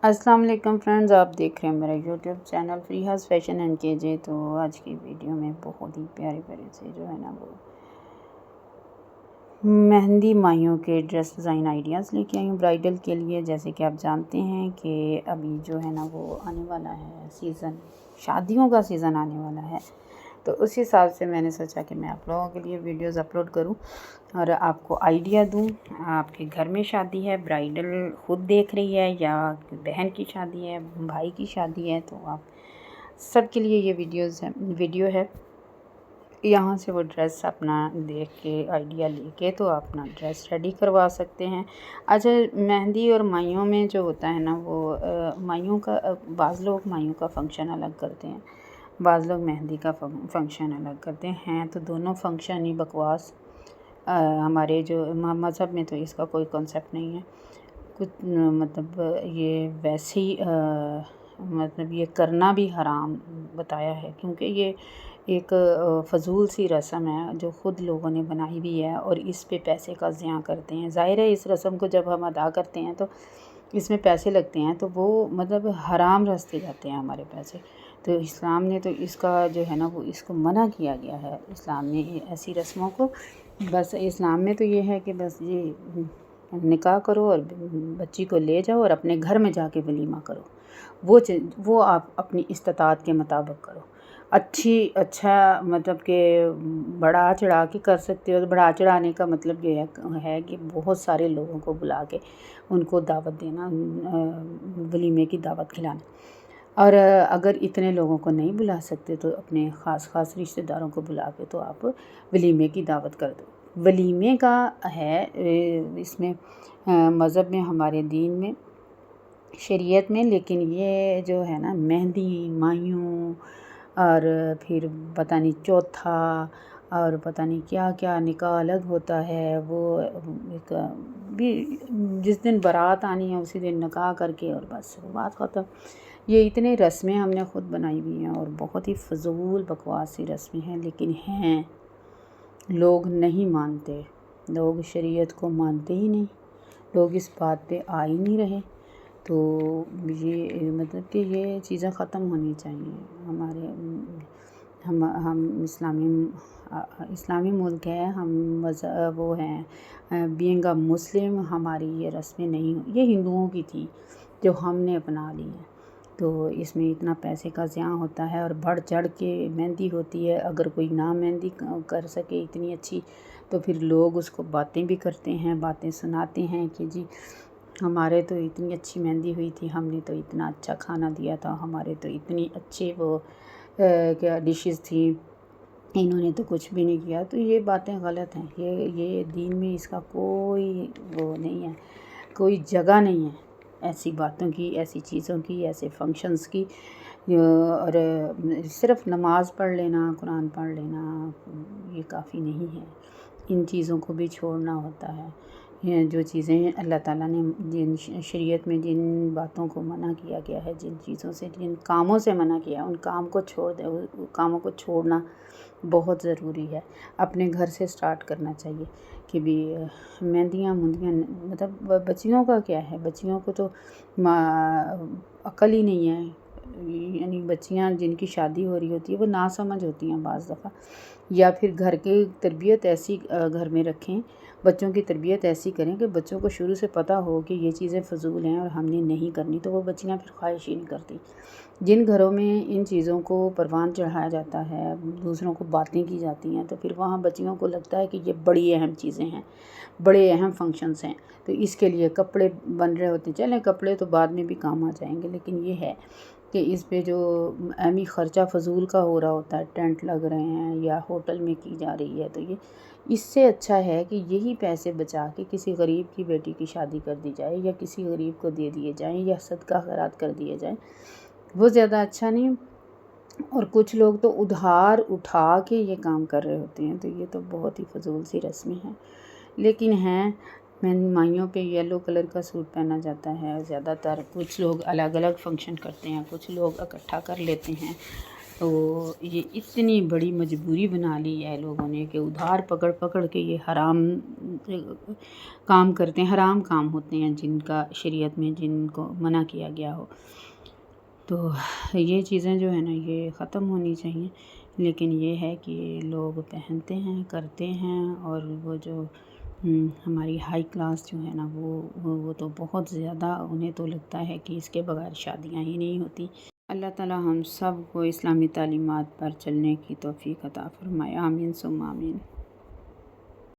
السلام علیکم فرینڈز، آپ دیکھ رہے ہیں میرا یوٹیوب چینل فریحاز فیشن اینڈ کے جے۔ تو آج کی ویڈیو میں بہت ہی پیارے پیارے سے جو ہے نا وہ مہندی مائیوں کے ڈریس ڈیزائن آئیڈیاز لے کے آئی ہوں برائیڈل کے لیے۔ جیسے کہ آپ جانتے ہیں کہ ابھی جو ہے نا وہ آنے والا ہے سیزن، شادیوں کا سیزن آنے والا ہے، تو اس حساب سے میں نے سوچا کہ میں آپ لوگوں کے لیے ویڈیوز اپلوڈ کروں اور آپ کو آئیڈیا دوں۔ آپ کے گھر میں شادی ہے، برائیڈل خود دیکھ رہی ہے یا بہن کی شادی ہے، بھائی کی شادی ہے، تو آپ سب کے لیے یہ ویڈیو ہے۔ یہاں سے وہ ڈریس اپنا دیکھ کے آئیڈیا لے کے تو اپنا ڈریس ریڈی کروا سکتے ہیں۔ اچھا، مہندی اور مائیوں میں جو ہوتا ہے نا وہ مائیوں کا، بعض لوگ مائیوں کا فنکشن الگ کرتے ہیں، بعض لوگ مہندی کا فنکشن الگ کرتے ہیں، تو دونوں فنکشن ہی بکواس۔ ہمارے جو مذہب میں تو اس کا کوئی کنسیپٹ نہیں ہے، کچھ مطلب یہ ویسے ہی مطلب یہ کرنا بھی حرام بتایا ہے، کیونکہ یہ ایک فضول سی رسم ہے جو خود لوگوں نے بنائی بھی ہے اور اس پہ پیسے کا ضیاع کرتے ہیں۔ ظاہر ہے اس رسم کو جب ہم ادا کرتے ہیں تو اس میں پیسے لگتے ہیں، تو وہ مطلب حرام راستے جاتے ہیں ہمارے پیسے۔ تو اسلام نے تو اس کا جو ہے نا وہ اس کو منع کیا گیا ہے، اسلام نے ایسی رسموں کو۔ بس اسلام میں تو یہ ہے کہ بس یہ نکاح کرو اور بچی کو لے جاؤ اور اپنے گھر میں جا کے ولیمہ کرو، وہ آپ اپنی استطاعت کے مطابق کرو۔ اچھا مطلب کہ بڑھا چڑھا کے کر سکتے ہو۔ بڑھا چڑھانے کا مطلب یہ ہے کہ بہت سارے لوگوں کو بلا کے ان کو دعوت دینا، ولیمے کی دعوت کھلانا۔ اور اگر اتنے لوگوں کو نہیں بلا سکتے تو اپنے خاص رشتہ داروں کو بلا کے تو آپ ولیمے کی دعوت کر دو۔ ولیمے کا ہے اس میں مذہب میں، ہمارے دین میں، شریعت میں، لیکن یہ جو ہے نا مہندی مائیوں اور پھر پتہ نہیں چوتھا اور پتہ نہیں کیا کیا نکاح الگ ہوتا ہے، وہ ایک بھی جس دن بارات آنی ہے اسی دن نکاح کر کے اور بس بات ختم۔ یہ اتنے رسمیں ہم نے خود بنائی ہوئی ہیں اور بہت ہی فضول بکواسی رسمیں ہیں، لیکن ہیں، لوگ نہیں مانتے، لوگ شریعت کو مانتے ہی نہیں، لوگ اس بات پہ آ ہی نہیں رہے۔ تو یہ مطلب کہ یہ چیزیں ختم ہونی چاہیے۔ ہم اسلامی ملک ہے، ہم وہ ہیں، بینگ اے مسلم، ہماری یہ رسمیں نہیں، یہ ہندوؤں کی تھی جو ہم نے اپنا لی ہیں۔ تو اس میں اتنا پیسے کا ضیاع ہوتا ہے اور بڑھ چڑھ کے مہندی ہوتی ہے۔ اگر کوئی نہ مہندی کر سکے اتنی اچھی تو پھر لوگ اس کو باتیں بھی کرتے ہیں، باتیں سناتے ہیں کہ جی ہمارے تو اتنی اچھی مہندی ہوئی تھی، ہم نے تو اتنا اچھا کھانا دیا تھا، ہمارے تو اتنی اچھے وہ کیا ڈشز تھیں، انہوں نے تو کچھ بھی نہیں کیا۔ تو یہ باتیں غلط ہیں، یہ دین میں اس کا کوئی وہ نہیں ہے، کوئی جگہ نہیں ہے ایسی باتوں کی، ایسی چیزوں کی، ایسے فنکشنز کی۔ اور صرف نماز پڑھ لینا، قرآن پڑھ لینا یہ کافی نہیں ہے، ان چیزوں کو بھی چھوڑنا ہوتا ہے۔ جو چیزیں اللہ تعالیٰ نے جن شریعت میں جن باتوں کو منع کیا گیا ہے، جن چیزوں سے، جن کاموں سے منع کیا ہے، ان کام کو چھوڑ دیں، ان کاموں کو چھوڑنا بہت ضروری ہے۔ اپنے گھر سے سٹارٹ کرنا چاہیے کہ بھی مہندیاں مطلب بچیوں کا کیا ہے، بچیوں کو تو عقل ہی نہیں ہے، یعنی بچیاں جن کی شادی ہو رہی ہوتی ہے وہ ناسمجھ ہوتی ہیں بعض دفعہ، یا پھر گھر کی تربیت ایسی گھر میں رکھیں، بچوں کی تربیت ایسی کریں کہ بچوں کو شروع سے پتہ ہو کہ یہ چیزیں فضول ہیں اور ہم نے نہیں کرنی، تو وہ بچیاں پھر خواہش ہی نہیں کرتی۔ جن گھروں میں ان چیزوں کو پروان چڑھایا جاتا ہے، دوسروں کو باتیں کی جاتی ہیں، تو پھر وہاں بچیوں کو لگتا ہے کہ یہ بڑی اہم چیزیں ہیں، بڑے اہم فنکشنز ہیں، تو اس کے لیے کپڑے بن رہے ہوتے ہیں۔ چلیں کپڑے تو بعد میں بھی کام آ جائیں گے، لیکن یہ ہے کہ اس پہ جو اہمی خرچہ فضول کا ہو رہا ہوتا ہے، ٹینٹ لگ رہے ہیں یا ہوٹل میں کی جا رہی ہے، تو یہ اس سے اچھا ہے کہ یہی پیسے بچا کے کسی غریب کی بیٹی کی شادی کر دی جائے یا کسی غریب کو دے دیے جائیں یا صدقہ خیرات کر دیے جائیں، وہ زیادہ اچھا نہیں۔ اور کچھ لوگ تو ادھار اٹھا کے یہ کام کر رہے ہوتے ہیں، تو یہ تو بہت ہی فضول سی رسمیں ہیں، لیکن ہیں۔ مائیوں پہ یلو کلر کا سوٹ پہنا جاتا ہے زیادہ تر، کچھ لوگ الگ الگ فنکشن کرتے ہیں، کچھ لوگ اکٹھا کر لیتے ہیں، تو یہ اتنی بڑی مجبوری بنا لی ہے لوگوں نے کہ ادھار پکڑ پکڑ کے یہ حرام کام کرتے ہیں، حرام کام ہوتے ہیں جن کا شریعت میں جن کو منع کیا گیا ہو۔ تو یہ چیزیں جو ہے نا یہ ختم ہونی چاہیے، لیکن یہ ہے کہ لوگ پہنتے ہیں، کرتے ہیں، اور وہ جو ہماری ہائی کلاس جو ہے نا وہ تو بہت زیادہ انہیں تو لگتا ہے کہ اس کے بغیر شادیاں ہی نہیں ہوتی۔ اللہ تعالی ہم سب کو اسلامی تعلیمات پر چلنے کی توفیق عطا فرمائے، آمین ثم آمین۔